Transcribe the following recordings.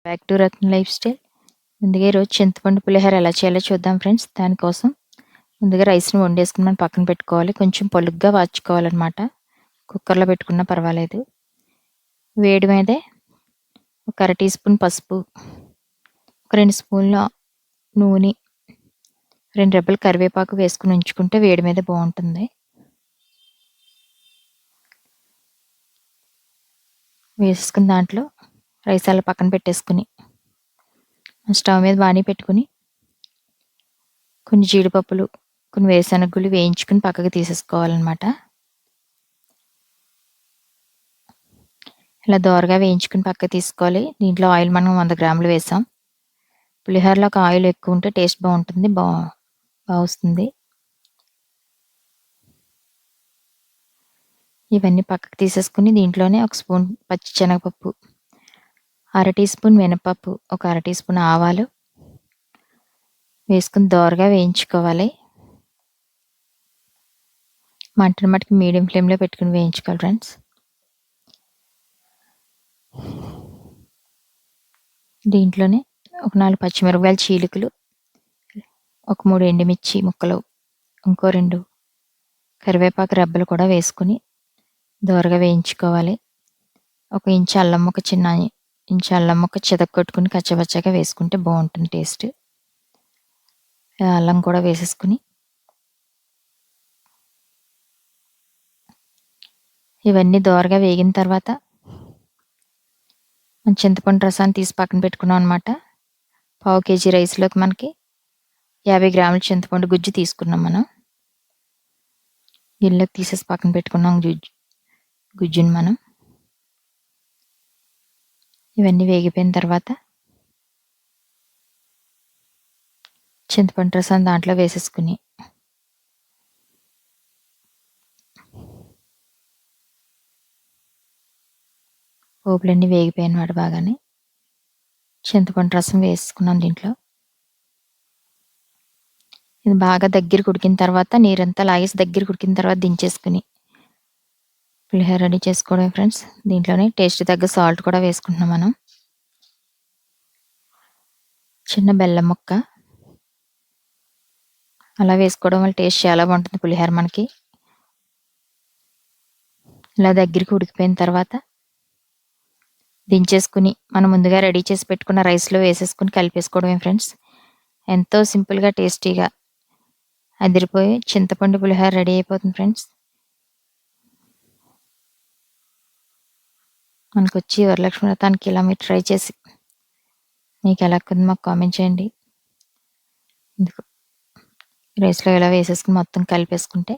Back to Ratna life style. ముందుగా ఈరోజు చింతపండు పులిహోర ఎలా చేయాలో చూద్దాం ఫ్రెండ్స్. దానికోసం ముందుగా రైస్ని వండేసుకుని మనం పక్కన పెట్టుకోవాలి. కొంచెం పొలుగ్గా వాచుకోవాలన్నమాట. కుక్కర్లో పెట్టుకున్నా పర్వాలేదు. వేడి మీదే ఒక అర టీ స్పూన్ పసుపు, ఒక 2 స్పూన్ల నూనె, 2 రెబ్బలు కరివేపాకు వేసుకుని ఉంచుకుంటే వేడి మీద బాగుంటుంది. వేసుకున్న దాంట్లో రైస్ అలా పక్కన పెట్టేసుకుని స్టవ్ మీద బాణీ పెట్టుకుని కొన్ని జీడిపప్పులు, కొన్ని వేరుశనగలు వేయించుకుని పక్కకు తీసేసుకోవాలన్నమాట. ఇలా దోరగా వేయించుకుని పక్కకు తీసుకోవాలి. దీంట్లో ఆయిల్ మనం 100 గ్రాములు వేసాం. పులిహోరలో ఒక ఆయిల్ ఎక్కువ ఉంటే టేస్ట్ బాగుంటుంది, బాగా వస్తుంది. ఇవన్నీ పక్కకు తీసేసుకుని దీంట్లోనే ఒక స్పూన్ పచ్చిశనగపప్పు, అర టీ స్పూన్ మినపప్పు, ఒక అర టీ స్పూన్ ఆవాలు వేసుకుని దోరగా వేయించుకోవాలి. మంటను మట్టుకు మీడియం ఫ్లేమ్లో పెట్టుకుని వేయించుకోవాలి ఫ్రెండ్స్. దీంట్లోనే ఒక 4 పచ్చిమిరపకాయల చీలికలు, ఒక 3 ఎండుమిర్చి ముక్కలు, ఇంకో 2 కరివేపాకు రెబ్బలు కూడా వేసుకుని దోరగా వేయించుకోవాలి. ఒక ఇంచు అల్లం ముక్క, చిన్న ఇంచు అల్లం ముక్క చితక్కొట్టుకుని కచ్చపచ్చగా వేసుకుంటే బాగుంటుంది టేస్ట్. అల్లం కూడా వేసేసుకుని ఇవన్నీ దోరగా వేగిన తర్వాత మనం చింతపండు రసాన్ని తీసి పక్కన పెట్టుకున్నాం అనమాట. 1/2 కేజీ రైస్లోకి మనకి 50 గ్రాముల చింతపండు గుజ్జు తీసుకున్నాం. మనం గిన్నెలోకి తీసేసి పక్కన పెట్టుకున్నాం గుజ్జుని మనం. ఇవన్నీ వేగిపోయిన తర్వాత చింతపండు రసాన్ని దాంట్లో వేసేసుకుని పోపులన్నీ వేగిపోయిన వాడు బాగానే చింతపండు రసం వేసుకున్నాం దీంట్లో. ఇది బాగా దగ్గరికి ఉడికిన తర్వాత నీరంతా లాగేసి దగ్గరికి ఉడికిన తర్వాత దించేసుకుని పులిహోర రెడీ చేసుకోవడమే ఫ్రెండ్స్. దీంట్లోనే టేస్ట్ తగ్గ సాల్ట్ కూడా వేసుకుంటున్నాం మనం. చిన్న బెల్లం ముక్క అలా వేసుకోవడం వల్ల టేస్ట్ చాలా బాగుంటుంది పులిహోర మనకి. ఇలా దగ్గరికి ఉడికిపోయిన తర్వాత దించేసుకుని మనం ముందుగా రెడీ చేసి పెట్టుకున్న రైస్లో వేసేసుకుని కలిపేసుకోవడమే ఫ్రెండ్స్. ఎంతో సింపుల్గా టేస్టీగా అదిరిపోయి చింతపండు పులిహోర రెడీ అయిపోతుంది ఫ్రెండ్స్. మనకు వచ్చి వరలక్ష్మి వ్రతానికి ఇలా మీరు ట్రై చేసి మీకు ఎలా కొంది మాకు కామెంట్ చేయండి. రైస్లో ఇలా వేసేసుకుని మొత్తం కలిపేసుకుంటే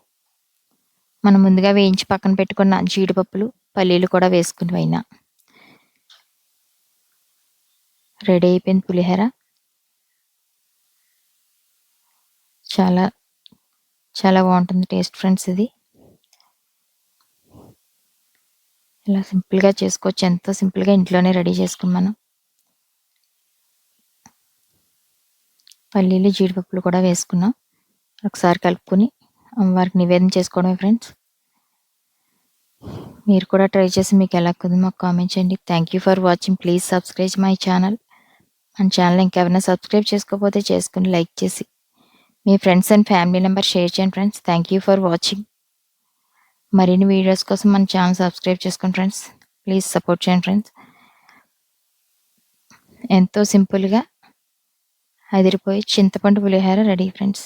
మనం ముందుగా వేయించి పక్కన పెట్టుకున్న జీడిపప్పులు, పల్లీలు కూడా వేసుకుని పైన రెడీ అయిపోయింది పులిహోర. చాలా చాలా బాగుంటుంది టేస్ట్ ఫ్రెండ్స్. ఇది ఇలా సింపుల్గా చేసుకోవచ్చు, ఎంతో సింపుల్గా ఇంట్లోనే రెడీ చేసుకుని మనం. పల్లీలు, జీడిపప్పులు కూడా వేసుకున్నాం. ఒకసారి కలుపుకొని అమ్మవారికి నివేదన చేసుకోవడమే ఫ్రెండ్స్. మీరు కూడా ట్రై చేసి మీకు ఎలా కుదిరి మాకు కామెంట్ చేయండి. Thank you for watching. Please subscribe my channel. మన ఛానల్ ఇంకెవరైనా సబ్స్క్రైబ్ చేసుకోకపోతే చేసుకుని లైక్ చేసి మీ friends and family member share చేయండి friends. Thank you for watching. మరిన్ని వీడియోస్ కోసం మన ఛానల్ సబ్స్క్రైబ్ చేసుకోండి ఫ్రెండ్స్. ప్లీజ్ సపోర్ట్ చేయండి ఫ్రెండ్స్. ఎంతో సింపుల్గా అదిరిపోయి చింతపండు పులిహోర రెడీ ఫ్రెండ్స్.